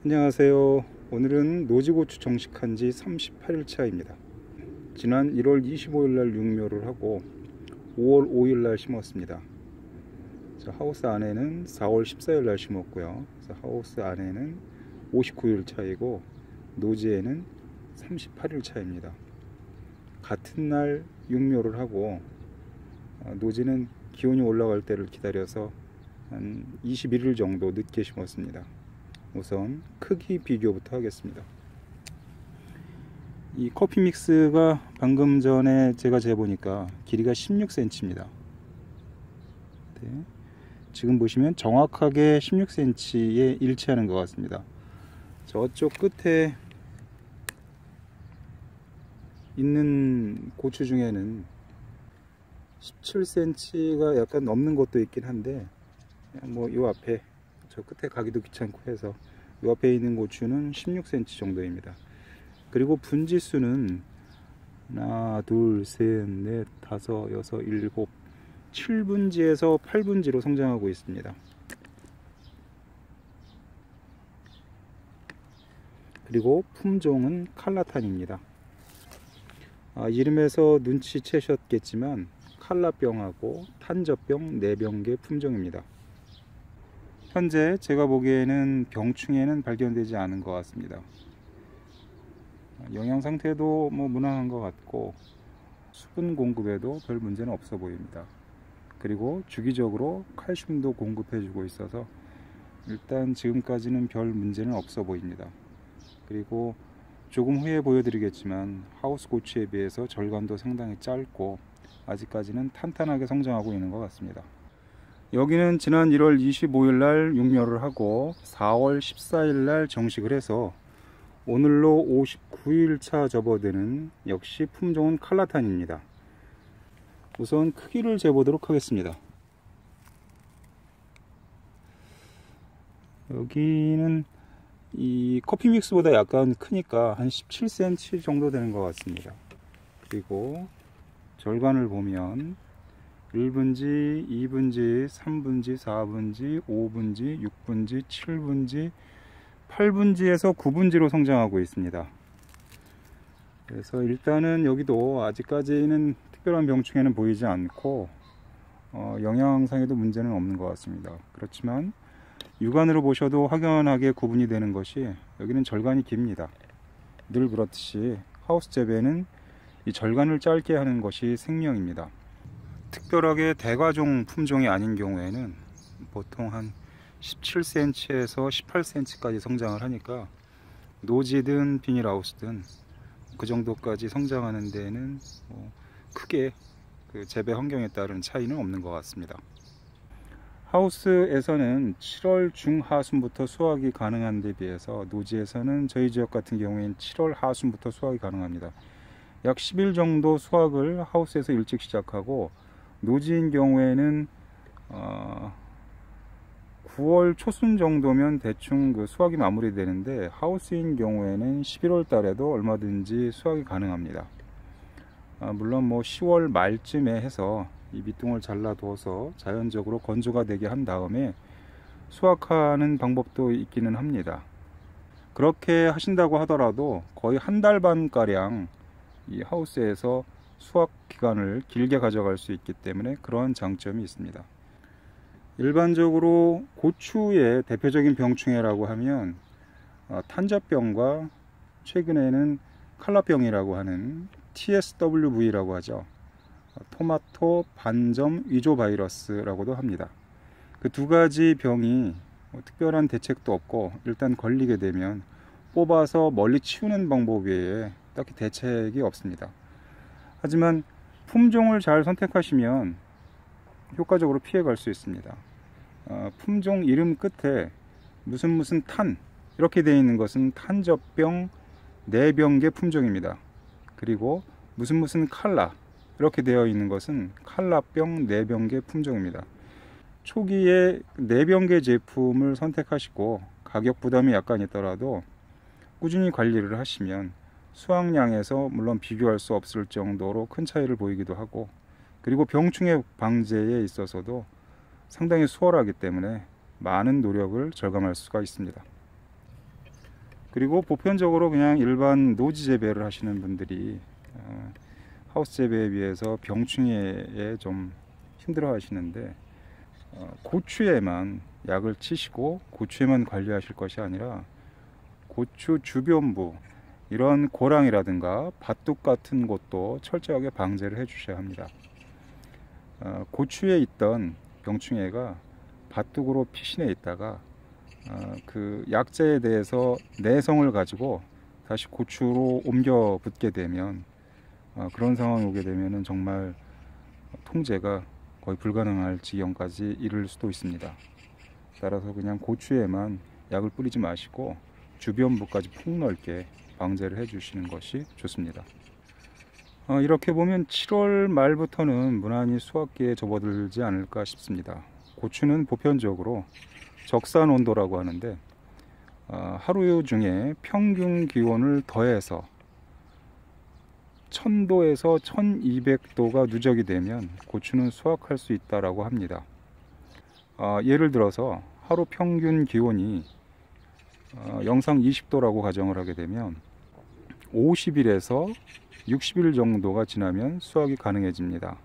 안녕하세요. 오늘은 노지고추 정식한 지 38일 차입니다. 지난 1월 25일 날 육묘를 하고 5월 5일 날 심었습니다. 하우스 안에는 4월 14일 날 심었고요. 하우스 안에는 59일 차이고 노지에는 38일 차입니다. 같은 날 육묘를 하고 노지는 기온이 올라갈 때를 기다려서 한 21일 정도 늦게 심었습니다. 우선 크기 비교부터 하겠습니다. 이 커피 믹스가 방금 전에 제가 재보니까 길이가 16cm입니다. 네. 지금 보시면 정확하게 16cm에 일치하는 것 같습니다. 저쪽 끝에 있는 고추 중에는 17cm가 약간 넘는 것도 있긴 한데, 뭐 요 앞에 저 끝에 가기도 귀찮고 해서 요 앞에 있는 고추는 16cm 정도입니다. 그리고 분지수는 하나, 둘, 셋, 넷, 다섯, 여섯, 일곱, 7분지에서 8분지로 성장하고 있습니다. 그리고 품종은 칼라탄입니다. 이름에서 눈치채셨겠지만 칼라병하고 탄저병, 내병계 품종입니다. 현재 제가 보기에는 병충해는 발견되지 않은 것 같습니다. 영양 상태도 무난한 것 같고 수분 공급에도 별 문제는 없어 보입니다. 그리고 주기적으로 칼슘도 공급해주고 있어서 일단 지금까지는 별 문제는 없어 보입니다. 그리고 조금 후에 보여드리겠지만 하우스 고추에 비해서 절간도 상당히 짧고 아직까지는 탄탄하게 성장하고 있는 것 같습니다. 여기는 지난 1월 25일 날 육묘를 하고 4월 14일 날 정식을 해서 오늘로 59일 차 접어드는 역시 품종은 칼라탄입니다. 우선 크기를 재보도록 하겠습니다. 여기는 이 커피 믹스보다 약간 크니까 한 17cm 정도 되는 것 같습니다. 그리고 절간을 보면 1분지, 2분지, 3분지, 4분지, 5분지, 6분지, 7분지, 8분지에서 9분지로 성장하고 있습니다. 그래서 일단은 여기도 아직까지는 특별한 병충해는 보이지 않고 영양상에도 문제는 없는 것 같습니다. 그렇지만 육안으로 보셔도 확연하게 구분이 되는 것이 여기는 절간이 깁니다. 늘 그렇듯이 하우스 재배는 이 절간을 짧게 하는 것이 생명입니다. 특별하게 대과종 품종이 아닌 경우에는 보통 한 17cm에서 18cm까지 성장을 하니까 노지든 비닐하우스든 그 정도까지 성장하는 데는 크게 그 재배 환경에 따른 차이는 없는 것 같습니다. 하우스에서는 7월 중하순부터 수확이 가능한 데 비해서 노지에서는 저희 지역 같은 경우에는 7월 하순부터 수확이 가능합니다. 약 10일 정도 수확을 하우스에서 일찍 시작하고 노지인 경우에는 9월 초순 정도면 대충 그 수확이 마무리되는데 하우스인 경우에는 11월 달에도 얼마든지 수확이 가능합니다. 물론 10월 말쯤에 해서 이 밑둥을 잘라두어서 자연적으로 건조가 되게 한 다음에 수확하는 방법도 있기는 합니다. 그렇게 하신다고 하더라도 거의 한 달 반 가량 이 하우스에서 수확 기간을 길게 가져갈 수 있기 때문에 그런 장점이 있습니다. 일반적으로 고추의 대표적인 병충해라고 하면 탄저병과 최근에는 칼라병이라고 하는 TSWV라고 하죠. 토마토 반점 위조 바이러스라고도 합니다. 그 두 가지 병이 특별한 대책도 없고 일단 걸리게 되면 뽑아서 멀리 치우는 방법 외에 딱히 대책이 없습니다. 하지만 품종을 잘 선택하시면 효과적으로 피해갈 수 있습니다. 품종 이름 끝에 무슨 탄 이렇게 되어 있는 것은 탄저병 내병계 품종입니다. 그리고 무슨 칼라 이렇게 되어 있는 것은 칼라병 내병계 품종입니다. 초기에 내병계 제품을 선택하시고 가격 부담이 약간 있더라도 꾸준히 관리를 하시면 수확량에서 물론 비교할 수 없을 정도로 큰 차이를 보이기도 하고, 그리고 병충해 방제에 있어서도 상당히 수월하기 때문에 많은 노력을 절감할 수가 있습니다. 그리고 보편적으로 그냥 일반 노지 재배를 하시는 분들이 하우스 재배에 비해서 병충해에 좀 힘들어 하시는데, 고추에만 약을 치시고 고추에만 관리하실 것이 아니라 고추 주변부, 이런 고랑이라든가 밭둑 같은 곳도 철저하게 방제를 해 주셔야 합니다. 고추에 있던 병충해가 밭둑으로 피신해 있다가 그 약재에 대해서 내성을 가지고 다시 고추로 옮겨 붙게 되면, 그런 상황이 오게 되면 정말 통제가 거의 불가능할 지경까지 이를 수도 있습니다. 따라서 그냥 고추에만 약을 뿌리지 마시고 주변부까지 폭넓게 방제를 해 주시는 것이 좋습니다. 이렇게 보면 7월 말부터는 무난히 수확기에 접어들지 않을까 싶습니다. 고추는 보편적으로 적산 온도라고 하는데, 하루 중에 평균 기온을 더해서 1000도에서 1200도가 누적이 되면 고추는 수확할 수 있다라고 합니다. 예를 들어서 하루 평균 기온이 영상 20도라고 가정을 하게 되면 50일에서 60일 정도가 지나면 수확이 가능해집니다.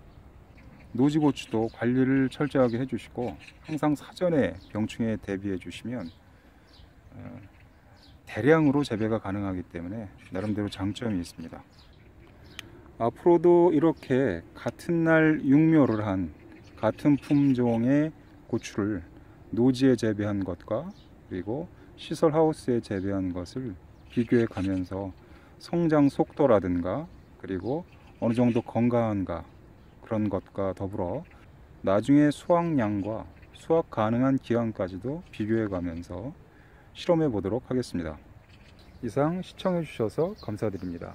노지고추도 관리를 철저하게 해주시고 항상 사전에 병충해에 대비해 주시면 대량으로 재배가 가능하기 때문에 나름대로 장점이 있습니다. 앞으로도 이렇게 같은 날 육묘를 한 같은 품종의 고추를 노지에 재배한 것과 그리고 시설 하우스에 재배한 것을 비교해 가면서 성장 속도라든가 그리고 어느 정도 건강한가, 그런 것과 더불어 나중에 수확량과 수확 가능한 기간까지도 비교해 가면서 실험해 보도록 하겠습니다. 이상 시청해 주셔서 감사드립니다.